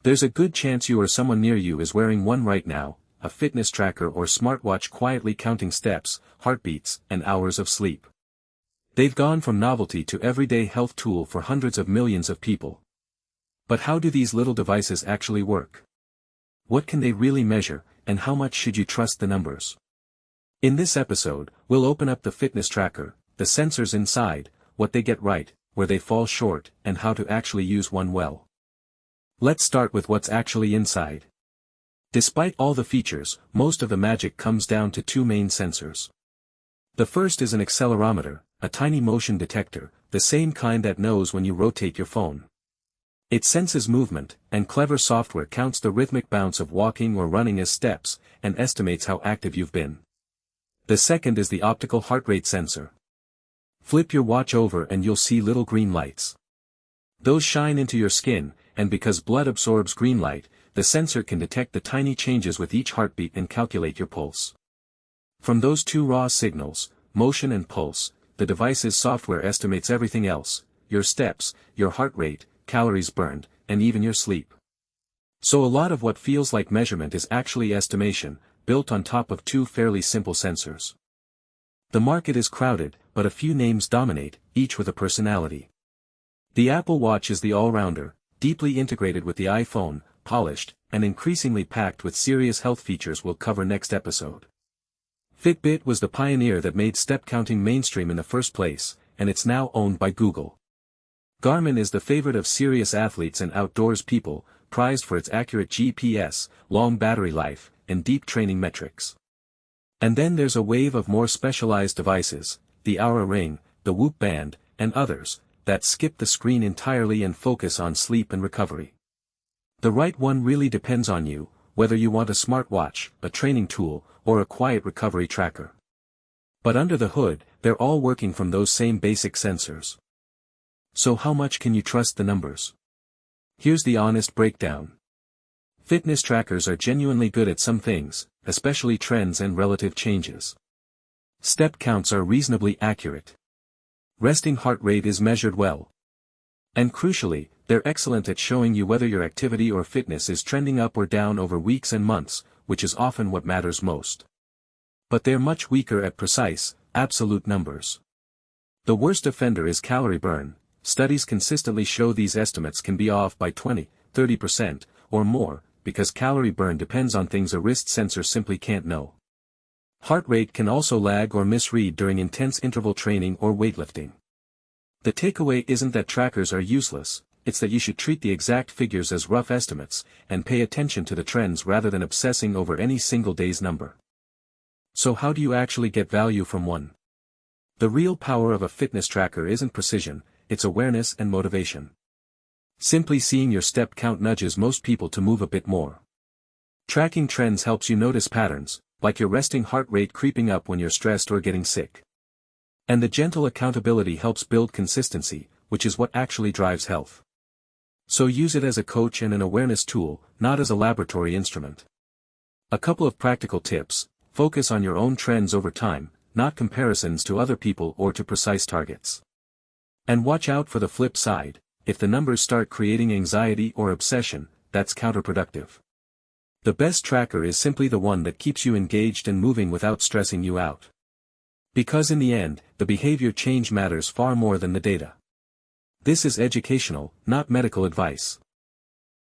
There's a good chance you or someone near you is wearing one right now, a fitness tracker or smartwatch quietly counting steps, heartbeats, and hours of sleep. They've gone from novelty to everyday health tool for hundreds of millions of people. But how do these little devices actually work? What can they really measure, and how much should you trust the numbers? In this episode, we'll open up the fitness tracker, the sensors inside, what they get right, where they fall short, and how to actually use one well. Let's start with what's actually inside. Despite all the features, most of the magic comes down to two main sensors. The first is an accelerometer, a tiny motion detector, the same kind that knows when you rotate your phone. It senses movement, and clever software counts the rhythmic bounce of walking or running as steps, and estimates how active you've been. The second is the optical heart rate sensor. Flip your watch over and you'll see little green lights. Those shine into your skin, and because blood absorbs green light, the sensor can detect the tiny changes with each heartbeat and calculate your pulse. From those two raw signals, motion and pulse, the device's software estimates everything else: your steps, your heart rate, calories burned, and even your sleep. So a lot of what feels like measurement is actually estimation, built on top of two fairly simple sensors. The market is crowded, but a few names dominate, each with a personality. The Apple Watch is the all-rounder, deeply integrated with the iPhone, polished, and increasingly packed with serious health features we'll cover next episode. Fitbit was the pioneer that made step counting mainstream in the first place, and it's now owned by Google. Garmin is the favorite of serious athletes and outdoors people, prized for its accurate GPS, long battery life, and deep training metrics. And then there's a wave of more specialized devices, the Oura Ring, the Whoop Band, and others, that skip the screen entirely and focus on sleep and recovery. The right one really depends on you, whether you want a smartwatch, a training tool, or a quiet recovery tracker. But under the hood, they're all working from those same basic sensors. So how much can you trust the numbers? Here's the honest breakdown. Fitness trackers are genuinely good at some things, especially trends and relative changes. Step counts are reasonably accurate. Resting heart rate is measured well. And crucially, they're excellent at showing you whether your activity or fitness is trending up or down over weeks and months, which is often what matters most. But they're much weaker at precise, absolute numbers. The worst offender is calorie burn. Studies consistently show these estimates can be off by 20, 30%, or more, because calorie burn depends on things a wrist sensor simply can't know. Heart rate can also lag or misread during intense interval training or weightlifting. The takeaway isn't that trackers are useless, it's that you should treat the exact figures as rough estimates, and pay attention to the trends rather than obsessing over any single day's number. So how do you actually get value from one? The real power of a fitness tracker isn't precision, it's awareness and motivation. Simply seeing your step count nudges most people to move a bit more. Tracking trends helps you notice patterns, like your resting heart rate creeping up when you're stressed or getting sick. And the gentle accountability helps build consistency, which is what actually drives health. So use it as a coach and an awareness tool, not as a laboratory instrument. A couple of practical tips: focus on your own trends over time, not comparisons to other people or to precise targets. And watch out for the flip side: if the numbers start creating anxiety or obsession, that's counterproductive. The best tracker is simply the one that keeps you engaged and moving without stressing you out. Because in the end, the behavior change matters far more than the data. This is educational, not medical advice.